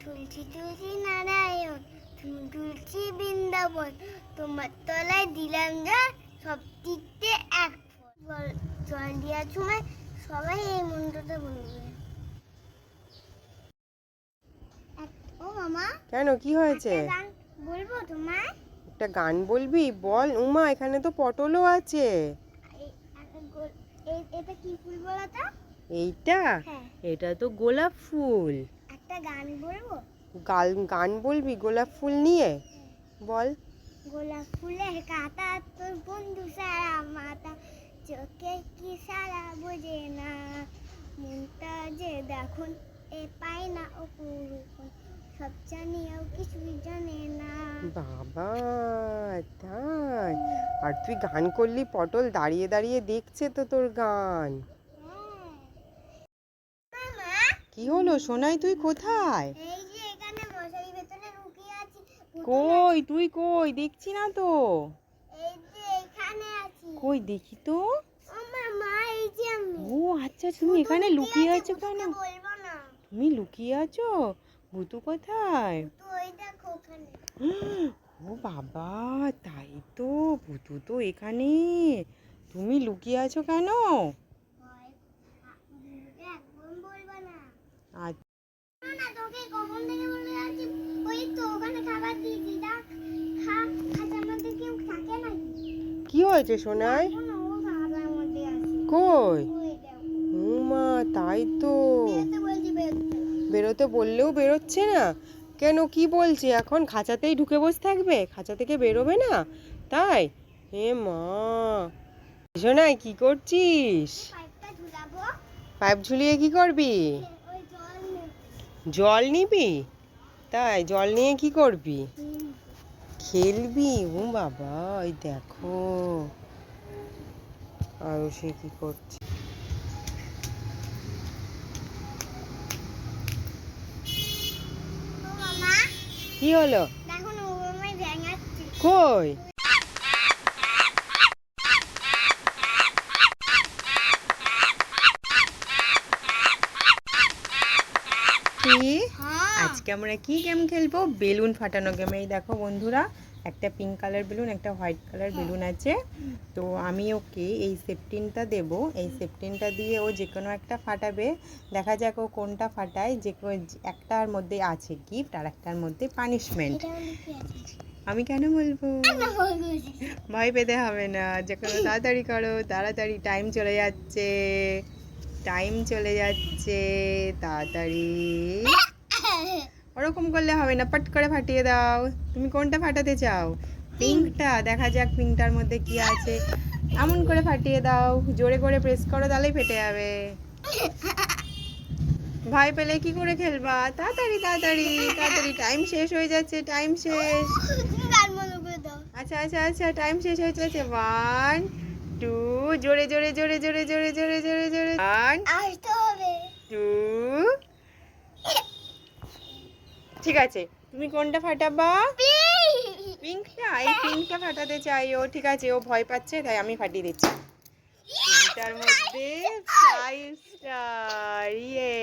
তুলসী তুলসী নারায়ণ, তুমি তুলসী বৃন্দাবন, তোমার তলায় দিলাম যা, সব দিকতে এক ফল। জল দেওয়ার সময় সবাই এই মন্ত্রটা বলবে। ও মামা, কেন, কি হয়েছে? গান বলবো তোমায়? একটা গান বলবি? বল। উমা, এখানে তো পটলও আছে। এটা কি ফুল বলো তো? এইটা? হ্যাঁ। এটা তো গোলাপ ফুল। একটা গান বলবো? গান বলবি গোলাপ ফুল নিয়ে? বল। গোলাপ ফুলের কাঁটা তোর বন্ধু সারা মাথা, চোখে কি সারা বোঝে না, মনটা যে দেখুন এ পায় না ও পুরুষন, সব জানিয়েও কিছুই জানে না। বাবা, তাই? আর তুই গান করলি, পটল দাঁড়িয়ে দাঁড়িয়ে দেখছে তো তোর গান। মামা, কি হলো সোনাই, তুই কোথায়? এই যে এখানে মশারি ভেতরে লুকিয়ে আছি। কই তুই, কই দেখছি না তো। এই যে এখানে আছি। কই দেখি তো। ও মামা, এই যে আমি। ও আচ্ছা, তুমি এখানে লুকিয়ে আছো কেন? বলবো না। তুমি লুকিয়ে আছো? ভূতু কোথায়? তো ওই দেখো ওখানে। ও বাবা, তাই তো, ভূতু তো এখানে। তুমি লুকিয়ে আছো কেন? একদম বলবো না। আচ্ছা, না, তোকে কখন থেকে বলে যাচ্ছি, ওই তো ওখানে খাবার দিয়েছি, খা। খাঁচার মধ্যে কেউ থাকে নাকি? কি হয়েছে সোনাই? ও খাঁচার মধ্যে আছে। কই? ওই দেখো। উমা, তাই তো। বেরোতে বলছি, বেরোতে। বেরোতে বললেও বেরোচ্ছে না কেন? কি বলছে এখন? খাঁচাতেই ঢুকে বসে থাকবে? খাঁচা থেকে বেরোবে না? তাই? হে মা, সোনাই কি করছিস? পাইপটা ঝুলাবো। পাইপ ঝুলিয়ে কি করবি? ওই জল নেব। জল নিবি? তাই, জল নিয়ে কি করবি? খেলবি? ও বাবা, ওই দেখো আরো সে কি করছে। ও মামা, কি হলো? দেখো না, ও আমায় ভেঙাচ্ছে। কই? কি? আজকে আমরা কি গেম খেলবো? বেলুন ফাটানো গেম। এই দেখো বন্ধুরা, একটা পিঙ্ক কালার বেলুন, একটা হোয়াইট কালার বেলুন আছে। তো আমি ওকে এই সেফটিনটা দেব। এই সেফটিনটা দিয়ে ও যে কোনো একটা ফাটাবে। দেখা যাক ও কোনটা ফাটায়। যে একটার মধ্যে আছে গিফট আর একটার মধ্যে পানিশমেন্ট। আমি কেন বলবো? ভয় পেতে হবে না, যে কোনো তাড়াতাড়ি করো, তাড়াতাড়ি, টাইম চলে যাচ্ছে, টাইম চলে যাচ্ছে, তাড়াতাড়ি। ওরকম করলে হবে না, পট করে ফাটিয়ে দাও। তুমি কোনটা ফাটাতে চাও? পিঙ্কটা? দেখা যাক পিঙ্কটার মধ্যে কি আছে। এমন করে ফাটিয়ে দাও, জোরে করে প্রেস করো, তাহলেই ফেটে যাবে। ভয় পেলে কি করে খেলবা? তাড়াতাড়ি তাড়াতাড়ি তাড়াতাড়ি, টাইম শেষ হয়ে যাচ্ছে, টাইম শেষ। আচ্ছা আচ্ছা আচ্ছা, টাইম শেষ হয়ে যাচ্ছে। 1 2, জোরে জোরে জোরে জোরে জোরে জোরে জোরে জোরে। 1 2। ঠিক আছে, তুমি কোনটা ফাটাবা? পিঙ্কটা? এই পিঙ্কটা ফাটাতে চাই ও। ঠিক আছে, ও ভয় পাচ্ছে, তাই আমি ফাটিয়ে দিচ্ছি। পিঙ্কটার মধ্যে 5 স্টার। ইয়ে।